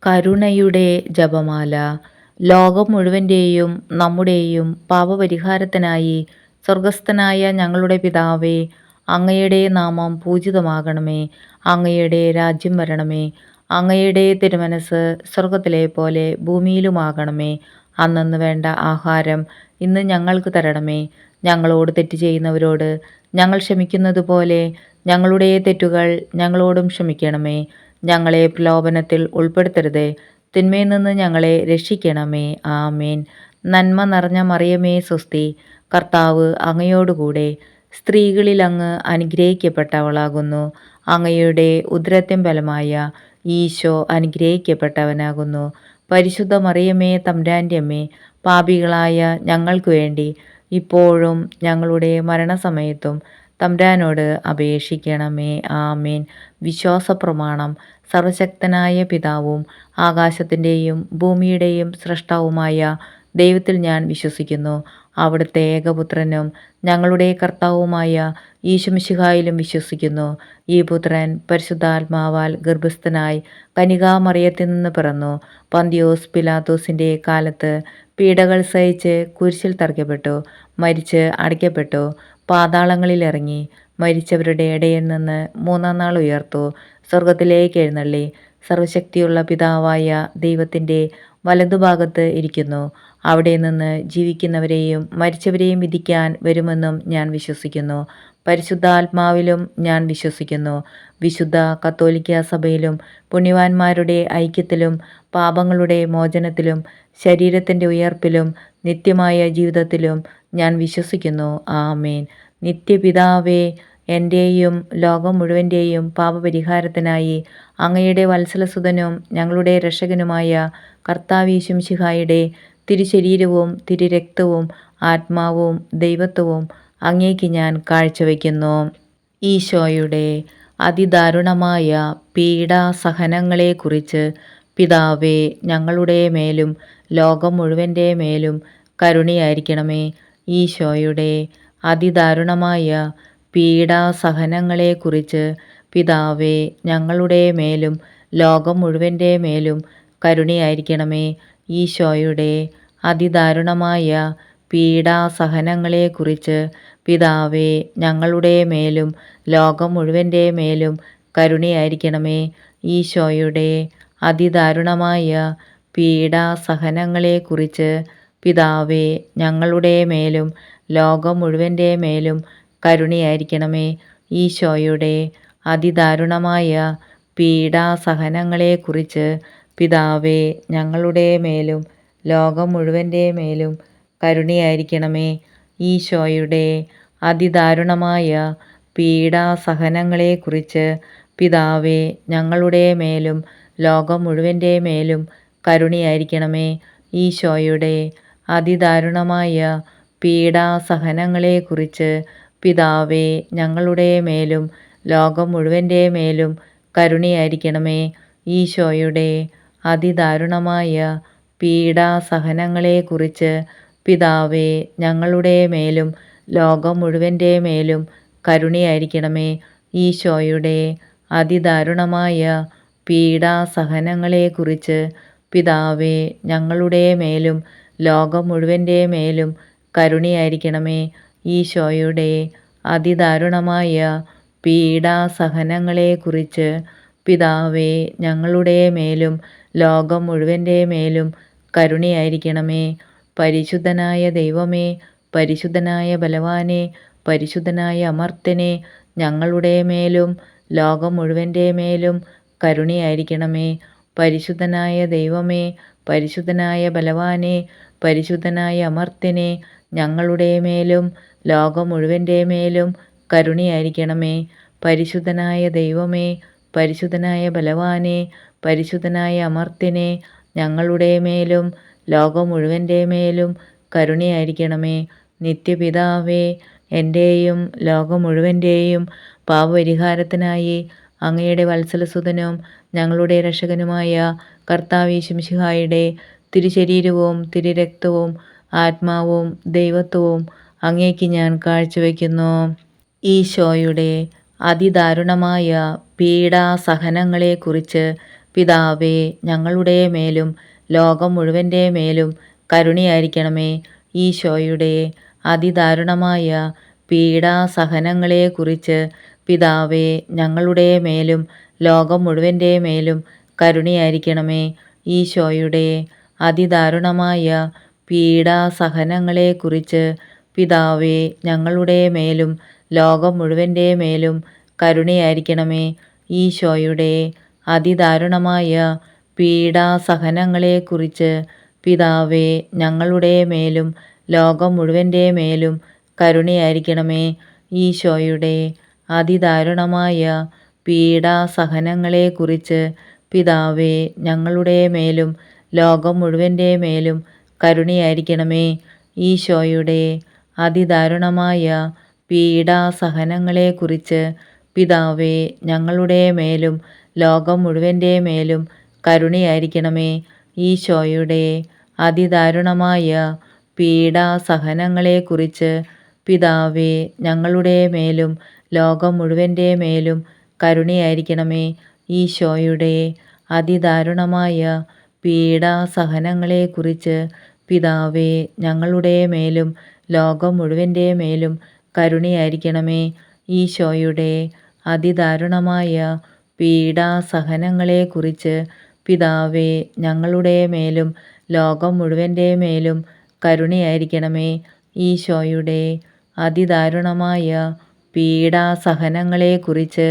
കരുണയുടെ ജപമാല. ലോകം മുഴുവൻ്റെയും നമ്മുടെയും പാപപരിഹാരത്തിനായി സ്വർഗസ്ഥനായ ഞങ്ങളുടെ പിതാവേ, അങ്ങയുടെ നാമം പൂജിതമാകണമേ. അങ്ങയുടെ രാജ്യം വരണമേ. അങ്ങയുടെ തിരുമനസ് സ്വർഗത്തിലെ പോലെ ഭൂമിയിലുമാകണമേ. അന്നന്ന് വേണ്ട ആഹാരം ഇന്ന് ഞങ്ങൾക്ക് തരണമേ. ഞങ്ങളോട് തെറ്റ് ചെയ്യുന്നവരോട് ഞങ്ങൾ ക്ഷമിക്കുന്നത് പോലെ ഞങ്ങളുടെ തെറ്റുകൾ ഞങ്ങളോടും ക്ഷമിക്കണമേ. ഞങ്ങളെ പ്രലോഭനത്തിൽ ഉൾപ്പെടുത്തരുതേ, തിന്മയിൽ നിന്ന് ഞങ്ങളെ രക്ഷിക്കണമേ. ആമേൻ. നന്മ നിറഞ്ഞ മറിയമേ സ്വസ്തി, കർത്താവ് അങ്ങയോടുകൂടെ സ്ത്രീകളിൽ അങ്ങ് അനുഗ്രഹിക്കപ്പെട്ടവളാകുന്നു. അങ്ങയുടെ ഉദരത്തിൻ ഫലമായ ഈശോ അനുഗ്രഹിക്കപ്പെട്ടവനാകുന്നു. പരിശുദ്ധ മറിയമേ തമ്പുരാൻ്റെ അമ്മേ, പാപികളായ ഞങ്ങൾക്ക് വേണ്ടി ഇപ്പോഴും ഞങ്ങളുടെ മരണസമയത്തും തമ്പുരാനോട് അപേക്ഷിക്കണമേ. ആമേൻ. വിശ്വാസപ്രമാണം. സർവശക്തനായ പിതാവും ആകാശത്തിൻ്റെയും ഭൂമിയുടെയും സ്രഷ്ടാവുമായ ദൈവത്തിൽ ഞാൻ വിശ്വസിക്കുന്നു. അവിടുത്തെ ഏകപുത്രനും ഞങ്ങളുടെ കർത്താവുമായ ഈശോമിശിഹായിലും വിശ്വസിക്കുന്നു. ഈ പുത്രൻ പരിശുദ്ധാത്മാവാൽ ഗർഭസ്ഥനായി കന്യകാമറിയത്തിൽ നിന്ന് പിറന്നു. പന്തിയോസ് പിലാത്തോസിൻ്റെ കാലത്ത് പീഡകൾ സഹിച്ച് കുരിശിൽ തറയ്ക്കപ്പെട്ടു, മരിച്ച് അടയ്ക്കപ്പെട്ടു, പാതാളങ്ങളിൽ ഇറങ്ങി, മരിച്ചവരുടെ ഇടയിൽ നിന്ന് മൂന്നാം നാൾ ഉയർത്തു, സ്വർഗത്തിലേക്ക് എഴുന്നള്ളി, സർവശക്തിയുള്ള പിതാവായ ദൈവത്തിൻ്റെ വലതുഭാഗത്ത് ഇരിക്കുന്നു. അവിടെ നിന്ന് ജീവിക്കുന്നവരെയും മരിച്ചവരെയും വിധിക്കാൻ വരുമെന്നും ഞാൻ വിശ്വസിക്കുന്നു. പരിശുദ്ധാത്മാവിലും ഞാൻ വിശ്വസിക്കുന്നു. വിശുദ്ധ കത്തോലിക്ക സഭയിലും പുണ്യവാന്മാരുടെ ഐക്യത്തിലും പാപങ്ങളുടെ മോചനത്തിലും ശരീരത്തിൻ്റെ ഉയർപ്പിലും നിത്യമായ ജീവിതത്തിലും ഞാൻ വിശ്വസിക്കുന്നു. ആമേൻ. നിത്യപിതാവേ, എൻ്റെയും ലോകം മുഴുവൻ്റെയും പാപപരിഹാരത്തിനായി അങ്ങയുടെ വത്സലസുതനും ഞങ്ങളുടെ രക്ഷകനുമായ കർത്താവീശുമിശിഹായുടെ തിരുശരീരവും തിരുരക്തവും ആത്മാവും ദൈവത്വവും അങ്ങേക്ക് ഞാൻ കാഴ്ചവെക്കുന്നു. ഈശോയുടെ അതിദാരുണമായ പീഡാസഹനങ്ങളെക്കുറിച്ച് പിതാവേ, ഞങ്ങളുടെ മേലും ലോകം മുഴുവൻ്റെ മേലും കരുണയായിരിക്കണമേ. ഈശോയുടെ അതിദാരുണമായ പീഡാസഹനങ്ങളെക്കുറിച്ച് പിതാവേ, ഞങ്ങളുടെ മേലും ലോകം മുഴുവൻ്റെ മേലും കരുണയായിരിക്കണമേ. ഈശോയുടെ അതിദാരുണമായ പീഡാസഹനങ്ങളെക്കുറിച്ച് പിതാവേ, ഞങ്ങളുടെ മേലും ലോകം മുഴുവൻ്റെ മേലും കരുണയായിരിക്കണമേ. ഈശോയുടെ അതിദാരുണമായ പീഡാസഹനങ്ങളെക്കുറിച്ച് പിതാവേ, ഞങ്ങളുടെ മേലും ലോകം മുഴുവൻ്റെ മേലും കരുണയായിരിക്കണമേ. ഈശോയുടെ അതിദാരുണമായ പീഡാസഹനങ്ങളെക്കുറിച്ച് പിതാവേ, ഞങ്ങളുടെ മേലും ലോകം മുഴുവൻ്റെ മേലും കരുണയായിരിക്കണമേ. ഈശോയുടെ അതിദാരുണമായ പീഡാസഹനങ്ങളെക്കുറിച്ച് പിതാവേ, ഞങ്ങളുടെ മേലും ലോകം മുഴുവൻ്റെ മേലും കരുണയായിരിക്കണമേ. ഈശോയുടെ അതിദാരുണമായ പീഡാസഹനങ്ങളെക്കുറിച്ച് പിതാവേ, ഞങ്ങളുടെ മേലും ലോകം മുഴുവൻ്റെ മേലും കരുണയായിരിക്കണമേ. ഈശോയുടെ അതിദാരുണമായ പീഡാസഹനങ്ങളെക്കുറിച്ച് പിതാവേ, ഞങ്ങളുടെ മേലും ലോകം മുഴുവൻ്റെ മേലും കരുണയായിരിക്കണമേ. ഈശോയുടെ അതിദാരുണമായ പീഡാസഹനങ്ങളെക്കുറിച്ച് പിതാവേ, ഞങ്ങളുടെ മേലും ലോകം മുഴുവൻ്റെ മേലും കരുണയായിരിക്കണമേ. ഈശോയുടെ അതിദാരുണമായ പീഡാസഹനങ്ങളെക്കുറിച്ച് പിതാവേ, ഞങ്ങളുടെ മേലും ലോകം മുഴുവൻ്റെ മേലും കരുണയായിരിക്കണമേ. പരിശുദ്ധനായ ദൈവമേ, പരിശുദ്ധനായ ബലവാനെ, പരിശുദ്ധനായ അമർത്യനെ, ഞങ്ങളുടെ മേലും ലോകം മുഴുവൻ്റെ മേലും കരുണയായിരിക്കണമേ. പരിശുദ്ധനായ ദൈവമേ, പരിശുദ്ധനായ ബലവാനെ, പരിശുദ്ധനായ അമർത്യനെ, ഞങ്ങളുടെ മേലും ലോകം മുഴുവൻ്റെ മേലും കരുണയായിരിക്കണമേ. പരിശുദ്ധനായ ദൈവമേ, പരിശുദ്ധനായ ബലവാനെ, പരിശുദ്ധനായ അമർത്യനെ, ഞങ്ങളുടെ മേലും ലോകം മുഴുവൻ്റെ മേലും കരുണയായിരിക്കണമേ. നിത്യപിതാവേ, എൻ്റെയും ലോകം മുഴുവൻ്റെയും പാപപരിഹാരത്തിനായി അങ്ങയുടെ വത്സലസുതനും ഞങ്ങളുടെ രക്ഷകനുമായ കർത്താവീശുമിശിഹായുടെ തിരുശരീരവും തിരുരക്തവും ആത്മാവും ദൈവത്വവും അങ്ങേക്ക് ഞാൻ കാഴ്ചവെക്കുന്നു. ഈശോയുടെ അതിദാരുണമായ പീഡാസഹനങ്ങളെക്കുറിച്ച് പിതാവേ, ഞങ്ങളുടെ മേലും ലോകം മുഴുവൻ്റെ മേലും കരുണയായിരിക്കണമേ. ഈശോയുടെ അതിദാരുണമായ പീഡാസഹനങ്ങളെക്കുറിച്ച് പിതാവേ, ഞങ്ങളുടെ മേലും ലോകം മുഴുവൻ്റെ മേലും കരുണയായിരിക്കണമേ. ഈശോയുടെ അതിദാരുണമായ പീഡാസഹനങ്ങളെക്കുറിച്ച് പിതാവേ, ഞങ്ങളുടെ മേലും ലോകം മുഴുവൻ്റെ മേലും കരുണയായിരിക്കണമേ. ഈശോയുടെ അതിദാരുണമായ പീഡാസഹനങ്ങളെക്കുറിച്ച് പിതാവേ, ഞങ്ങളുടെ മേലും ലോകം മുഴുവൻ്റെ മേലും കരുണയായിരിക്കണമേ. ഈശോയുടെ അതിദാരുണമായ പീഡാസഹനങ്ങളെക്കുറിച്ച് പിതാവേ, ഞങ്ങളുടെ മേലും ലോകം മുഴുവൻ്റെ മേലും കരുണയായിരിക്കണമേ. ഈശോയുടെ അതിദാരുണമായ പീഡാസഹനങ്ങളെക്കുറിച്ച് പിതാവേ, ഞങ്ങളുടെ മേലും ലോകം മുഴുവൻ്റെ മേലും കരുണയായിരിക്കണമേ. ഈശോയുടെ അതിദാരുണമായ പീഡാസഹനങ്ങളെക്കുറിച്ച് പിതാവേ, ഞങ്ങളുടെ മേലും ലോകം മുഴുവൻ്റെ മേലും കരുണയായിരിക്കണമേ. ഈശോയുടെ അതിദാരുണമായ പീഡാസഹനങ്ങളെക്കുറിച്ച് പിതാവേ, ഞങ്ങളുടെ മേലും ലോകം മുഴുവൻ്റെ മേലും കരുണയായിരിക്കണമേ. ഈശോയുടെ അതിദാരുണമായ പീഡാസഹനങ്ങളെക്കുറിച്ച് പിതാവേ, ഞങ്ങളുടെ മേലും ലോകം മുഴുവൻ്റെ മേലും കരുണയായിരിക്കണമേ. ഈശോയുടെ അതിദാരുണമായ പീഡാസഹനങ്ങളെക്കുറിച്ച്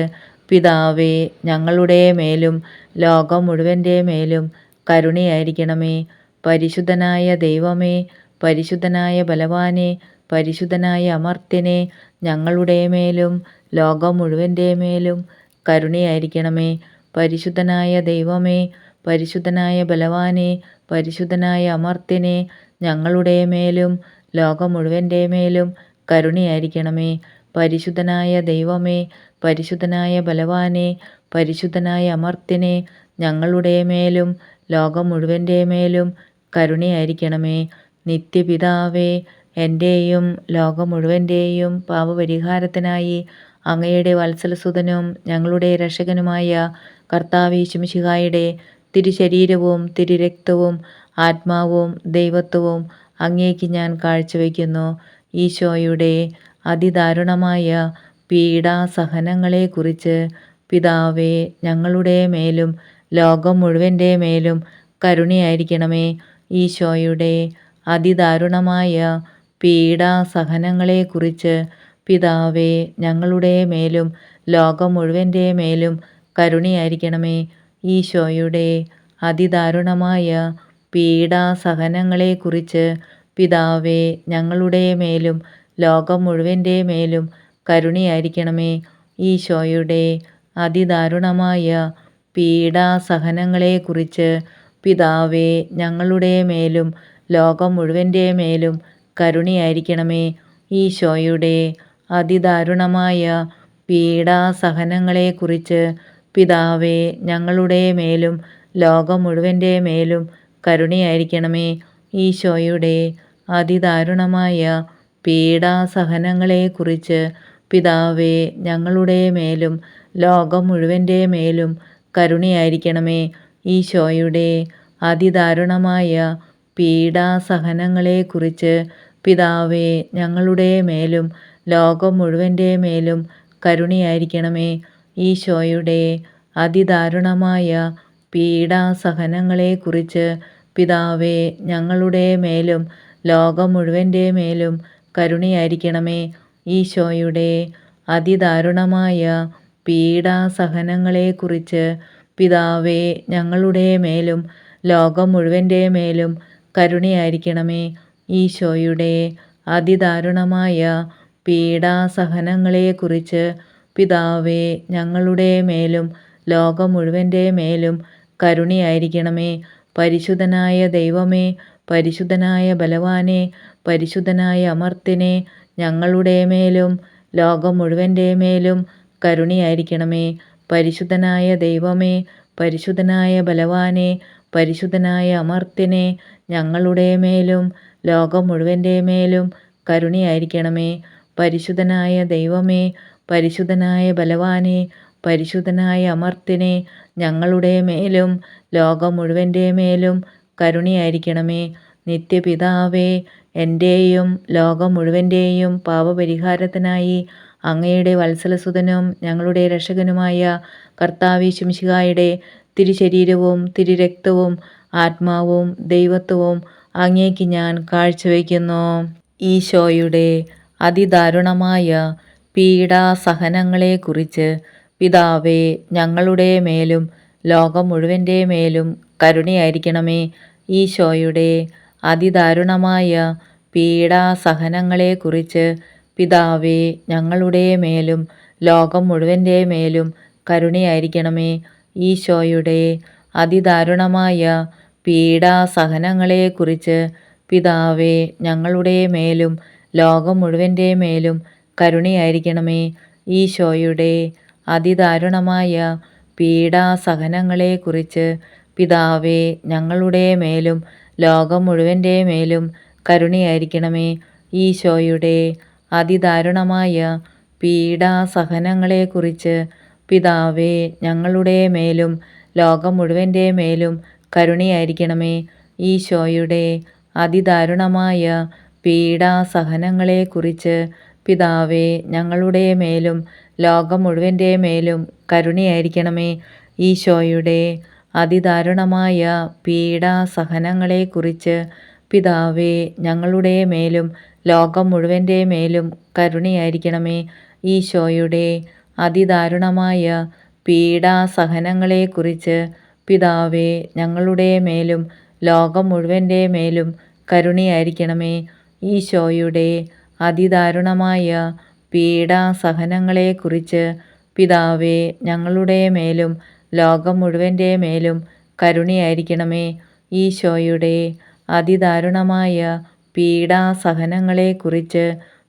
പിതാവേ, ഞങ്ങളുടെ മേലും ലോകം മുഴുവൻ്റെ മേലും കരുണയായിരിക്കണമേ. പരിശുദ്ധനായ ദൈവമേ, പരിശുദ്ധനായ ബലവാനെ, പരിശുദ്ധനായ അമർത്യനെ, ഞങ്ങളുടെ മേലും ലോകം മുഴുവൻ്റെ മേലും കരുണയായിരിക്കണമേ. പരിശുദ്ധനായ ദൈവമേ, പരിശുദ്ധനായ ബലവാനെ, പരിശുദ്ധനായ അമർത്യനെ, ഞങ്ങളുടെ മേലും ലോകം മുഴുവൻ്റെ മേലും കരുണയായിരിക്കണമേ. പരിശുദ്ധനായ ദൈവമേ, പരിശുദ്ധനായ ബലവാനെ, പരിശുദ്ധനായ അമർത്യനെ, ഞങ്ങളുടെ മേലും ലോകം മുഴുവൻ്റെ മേലും കരുണയായിരിക്കണമേ. നിത്യപിതാവേ, എൻ്റെയും ലോകം മുഴുവൻ്റെയും പാപപരിഹാരത്തിനായി അങ്ങയുടെ വത്സലസുതനും ഞങ്ങളുടെ രക്ഷകനുമായ കർത്താവ് യേശുമിശിഹായുടെ തിരുശരീരവും തിരുരക്തവും ആത്മാവും ദൈവത്വവും അങ്ങേക്ക് ഞാൻ കാഴ്ചവെക്കുന്നു. ഈശോയുടെ അതിദാരുണമായ പീഡാസഹനങ്ങളെക്കുറിച്ച് പിതാവേ, ഞങ്ങളുടെ മേലും ലോകം മുഴുവൻ്റെ മേലും കരുണയായിരിക്കണമേ. ഈശോയുടെ അതിദാരുണമായ പീഡാസഹനങ്ങളെക്കുറിച്ച് പിതാവേ, ഞങ്ങളുടെ മേലും ലോകം മുഴുവൻ്റെ മേലും കരുണയായിരിക്കണമേ. ഈശോയുടെ അതിദാരുണമായ പീഡാസഹനങ്ങളെക്കുറിച്ച് പിതാവേ, ഞങ്ങളുടെ മേലും ലോകം മുഴുവൻ്റെ മേലും കരുണയായിരിക്കണമേ. ഈശോയുടെ അതിദാരുണമായ പീഡാസഹനങ്ങളെക്കുറിച്ച് പിതാവേ, ഞങ്ങളുടെ മേലും ലോകം മുഴുവൻ്റെ മേലും കരുണയായിരിക്കണമേ. ഈശോയുടെ അതിദാരുണമായ പീഡാസഹനങ്ങളെക്കുറിച്ച് പിതാവേ, ഞങ്ങളുടെ മേലും ലോകം മുഴുവൻ്റെ മേലും കരുണയായിരിക്കണമേ. ഈശോയുടെ അതിദാരുണമായ പീഡാസഹനങ്ങളെക്കുറിച്ച് പിതാവേ, ഞങ്ങളുടെ മേലും ലോകം മുഴുവൻ്റെ മേലും കരുണയായിരിക്കണമേ. ഈശോയുടെ അതിദാരുണമായ പീഡാസഹനങ്ങളെക്കുറിച്ച് പിതാവേ, ഞങ്ങളുടെ മേലും ലോകം മുഴുവൻ്റെ മേലും കരുണയായിരിക്കണമേ. ഈശോയുടെ അതിദാരുണമായ പീഡാസഹനങ്ങളെക്കുറിച്ച് പിതാവേ, ഞങ്ങളുടെ മേലും ലോകം മുഴുവൻ്റെ മേലും കരുണയായിരിക്കണമേ. ഈശോയുടെ അതിദാരുണമായ പീഡാസഹനങ്ങളെക്കുറിച്ച് പിതാവേ, ഞങ്ങളുടെ മേലും ലോകം മുഴുവൻ്റെ മേലും കരുണയായിരിക്കണമേ. ഈശോയുടെ അതിദാരുണമായ പീഡാസഹനങ്ങളെക്കുറിച്ച് പിതാവേ, ഞങ്ങളുടെ മേലും ലോകം മുഴുവൻ്റെ മേലും കരുണയായിരിക്കണമേ. പരിശുദ്ധനായ ദൈവമേ, പരിശുദ്ധനായ ബലവാനെ, പരിശുദ്ധനായ അമർത്യനെ, ഞങ്ങളുടെ മേലും ലോകം മുഴുവൻ്റെ മേലും കരുണയായിരിക്കണമേ. പരിശുദ്ധനായ ദൈവമേ, പരിശുദ്ധനായ ബലവാനെ, പരിശുദ്ധനായ അമർത്യനെ, ഞങ്ങളുടെ മേലും ലോകം മുഴുവൻ്റെ മേലും കരുണയായിരിക്കണമേ. പരിശുദ്ധനായ ദൈവമേ, പരിശുദ്ധനായ ബലവാനെ, പരിശുദ്ധനായ അമർത്തിനെ, ഞങ്ങളുടെ മേലും ലോകം മുഴുവൻ്റെ മേലും കരുണയായിരിക്കണമേ. നിത്യപിതാവേ, എൻ്റെയും ലോകം മുഴുവൻ്റെയും പാപപരിഹാരത്തിനായി അങ്ങയുടെ വത്സലസുതനും ഞങ്ങളുടെ രക്ഷകനുമായ കർത്താവ് മിശിഹായുടെ തിരുശരീരവും തിരുരക്തവും ആത്മാവും ദൈവത്വവും അങ്ങേക്ക് ഞാൻ കാഴ്ചവെക്കുന്നു. ഈശോയുടെ അതിദാരുണമായ പീഡാസഹനങ്ങളെക്കുറിച്ച് പിതാവേ, ഞങ്ങളുടെ മേലും ലോകം മുഴുവൻ്റെ മേലും കരുണയായിരിക്കണമേ. ഈശോയുടെ അതിദാരുണമായ പീഡാസഹനങ്ങളെക്കുറിച്ച് പിതാവേ, ഞങ്ങളുടെ മേലും ലോകം മുഴുവൻ്റെ മേലും കരുണയായിരിക്കണമേ. ഈശോയുടെ അതിദാരുണമായ പീഡാസഹനങ്ങളെക്കുറിച്ച് പിതാവേ, ഞങ്ങളുടെ മേലും ലോകം മുഴുവൻ്റെ മേലും കരുണയായിരിക്കണമേ. ഈശോയുടെ അതിദാരുണമായ പീഡാസഹനങ്ങളെക്കുറിച്ച് പിതാവേ, ഞങ്ങളുടെ മേലും ലോകം മുഴുവൻ്റെ മേലും കരുണയായിരിക്കണമേ. ഈശോയുടെ അതിദാരുണമായ പീഡാസഹനങ്ങളെക്കുറിച്ച് പിതാവേ, ഞങ്ങളുടെ മേലും ലോകം മുഴുവൻ്റെ മേലും കരുണയായിരിക്കണമേ. ഈശോയുടെ അതിദാരുണമായ പീഡാസഹനങ്ങളെക്കുറിച്ച് പിതാവേ, ഞങ്ങളുടെ മേലും ലോകം മുഴുവൻ്റെ മേലും കരുണയായിരിക്കണമേ. ഈശോയുടെ അതിദാരുണമായ പീഡാസഹനങ്ങളെക്കുറിച്ച് പിതാവേ, ഞങ്ങളുടെ മേലും ലോകം മുഴുവൻ്റെ മേലും കരുണയായിരിക്കണമേ. ഈശോയുടെ അതിദാരുണമായ പീഡാസഹനങ്ങളെക്കുറിച്ച് പിതാവേ, ഞങ്ങളുടെ മേലും ലോകം മുഴുവൻ്റെ മേലും കരുണയായിരിക്കണമേ. ഈശോയുടെ അതിദാരുണമായ പീഡാസഹനങ്ങളെക്കുറിച്ച് പിതാവേ, ഞങ്ങളുടെ മേലും ലോകം മുഴുവൻ്റെ മേലും കരുണയായിരിക്കണമേ. ഈശോയുടെ അതിദാരുണമായ പീഡാസഹനങ്ങളെക്കുറിച്ച്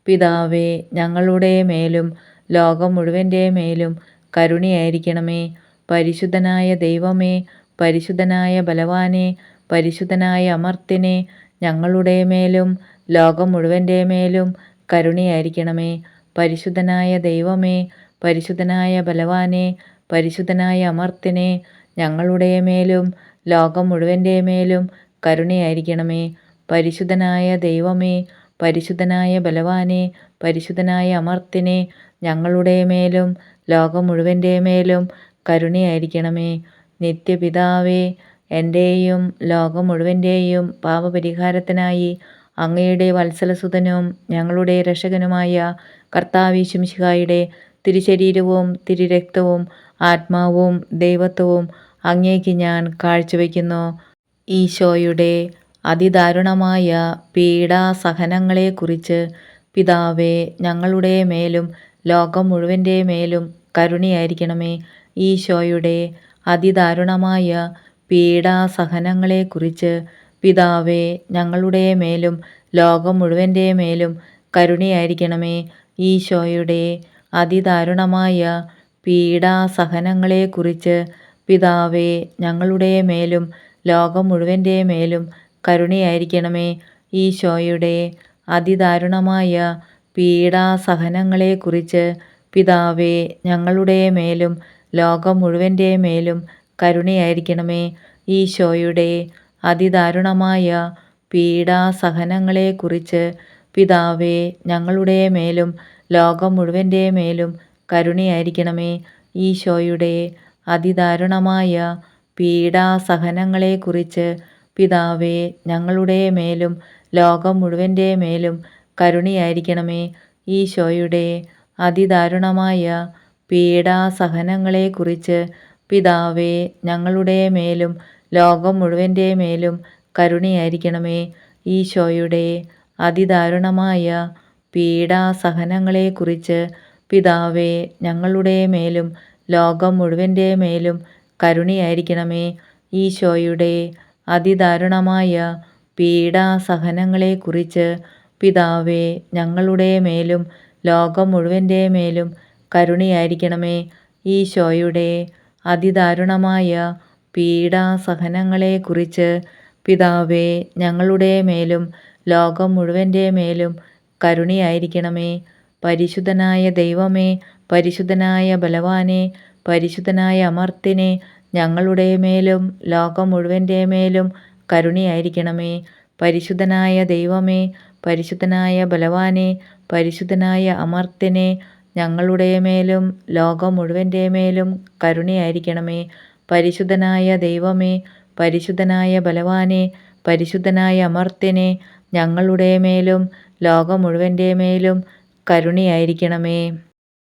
പിതാവേ, ഞങ്ങളുടെ മേലും ലോകം മുഴുവൻ്റെ മേലും കരുണയായിരിക്കണമേ. പരിശുദ്ധനായ ദൈവമേ, പരിശുദ്ധനായ ബലവാനെ, പരിശുദ്ധനായ അമർത്തിനെ, ഞങ്ങളുടെ മേലും ലോകം മുഴുവൻ്റെ മേലും കരുണയായിരിക്കണമേ. പരിശുദ്ധനായ ദൈവമേ, പരിശുദ്ധനായ ബലവാനെ, പരിശുദ്ധനായ അമർത്തിനെ, ഞങ്ങളുടെ മേലും ലോകം മുഴുവൻ്റെ മേലും കരുണയായിരിക്കണമേ. പരിശുദ്ധനായ ദൈവമേ, പരിശുദ്ധനായ ബലവാനെ, പരിശുദ്ധനായ അമർത്തിനെ, ഞങ്ങളുടെ മേലും ലോകം മുഴുവൻ്റെ മേലും കരുണയായിരിക്കണമേ. നിത്യപിതാവേ, എൻ്റെയും ലോകം മുഴുവൻ്റെയും പാപപരിഹാരത്തിനായി അങ്ങയുടെ വത്സലസുതനും ഞങ്ങളുടെ രക്ഷകനുമായ കർത്താവ് മിശിഹായുടെ തിരുശരീരവും തിരുരക്തവും ആത്മാവും ദൈവത്വവും അങ്ങേക്ക് ഞാൻ കാഴ്ചവെക്കുന്നു. ഈശോയുടെ അതിദാരുണമായ പീഡാസഹനങ്ങളെക്കുറിച്ച് പിതാവേ, ഞങ്ങളുടെ മേലും ലോകം മുഴുവൻ്റെ മേലും കരുണയായിരിക്കണമേ. ഈശോയുടെ അതിദാരുണമായ പീഡാസഹനങ്ങളെക്കുറിച്ച് പിതാവേ, ഞങ്ങളുടെ മേലും ലോകം മുഴുവൻ്റെ മേലും കരുണയായിരിക്കണമേ. ഈശോയുടെ അതിദാരുണമായ പീഡാസഹനങ്ങളെക്കുറിച്ച് പിതാവേ, ഞങ്ങളുടെ മേലും ലോകം മുഴുവൻ്റെ മേലും കരുണയായിരിക്കണമേ. ഈശോയുടെ അതിദാരുണമായ പീഡാസഹനങ്ങളെക്കുറിച്ച് പിതാവേ, ഞങ്ങളുടെ മേലും ലോകം മുഴുവൻ്റെ മേലും കരുണയായിരിക്കണമേ. ഈശോയുടെ അതിദാരുണമായ പീഡാസഹനങ്ങളെക്കുറിച്ച് പിതാവേ, ഞങ്ങളുടെ മേലും ലോകം മുഴുവൻ്റെ മേലും കരുണയായിരിക്കണമേ. ഈശോയുടെ അതിദാരുണമായ പീഡാസഹനങ്ങളെക്കുറിച്ച് പിതാവേ, ഞങ്ങളുടെ മേലും ലോകം മുഴുവൻ്റെ മേലും കരുണയായിരിക്കണമേ. ഈശോയുടെ അതിദാരുണമായ പീഡാസഹനങ്ങളെക്കുറിച്ച് പിതാവേ, ഞങ്ങളുടെ മേലും ലോകം മുഴുവൻ്റെ മേലും കരുണയായിരിക്കണമേ. ഈശോയുടെ അതിദാരുണമായ പീഡാസഹനങ്ങളെക്കുറിച്ച് പിതാവേ, ഞങ്ങളുടെ മേലും ലോകം മുഴുവൻ്റെ മേലും കരുണയായിരിക്കണമേ. ഈശോയുടെ അതിദാരുണമായ പീഡാസഹനങ്ങളെക്കുറിച്ച് പിതാവേ, ഞങ്ങളുടെ മേലും ലോകം മുഴുവൻ്റെ മേലും കരുണയായിരിക്കണമേ. ഈശോയുടെ അതിദാരുണമായ പീഡാസഹനങ്ങളെക്കുറിച്ച് പിതാവേ, ഞങ്ങളുടെ മേലും ലോകം മുഴുവൻ്റെ മേലും കരുണയായിരിക്കണമേ. പരിശുദ്ധനായ ദൈവമേ, പരിശുദ്ധനായ ബലവാനെ, പരിശുദ്ധനായ അമർത്തിനെ, ഞങ്ങളുടെ മേലും ലോകം മുഴുവൻ്റെ മേലും കരുണയായിരിക്കണമേ. പരിശുദ്ധനായ ദൈവമേ, പരിശുദ്ധനായ ബലവാനെ, പരിശുദ്ധനായ അമർത്തിനെ, ഞങ്ങളുടെ മേലും ലോകം മുഴുവൻ്റെ മേലും കരുണയായിരിക്കണമേ. പരിശുദ്ധനായ ദൈവമേ, പരിശുദ്ധനായ ബലവാനെ, പരിശുദ്ധനായ അമർത്തിനെ, ഞങ്ങളുടെ മേലും ലോകം മുഴുവൻ്റെ മേലും കരുണയായിരിക്കണമേ.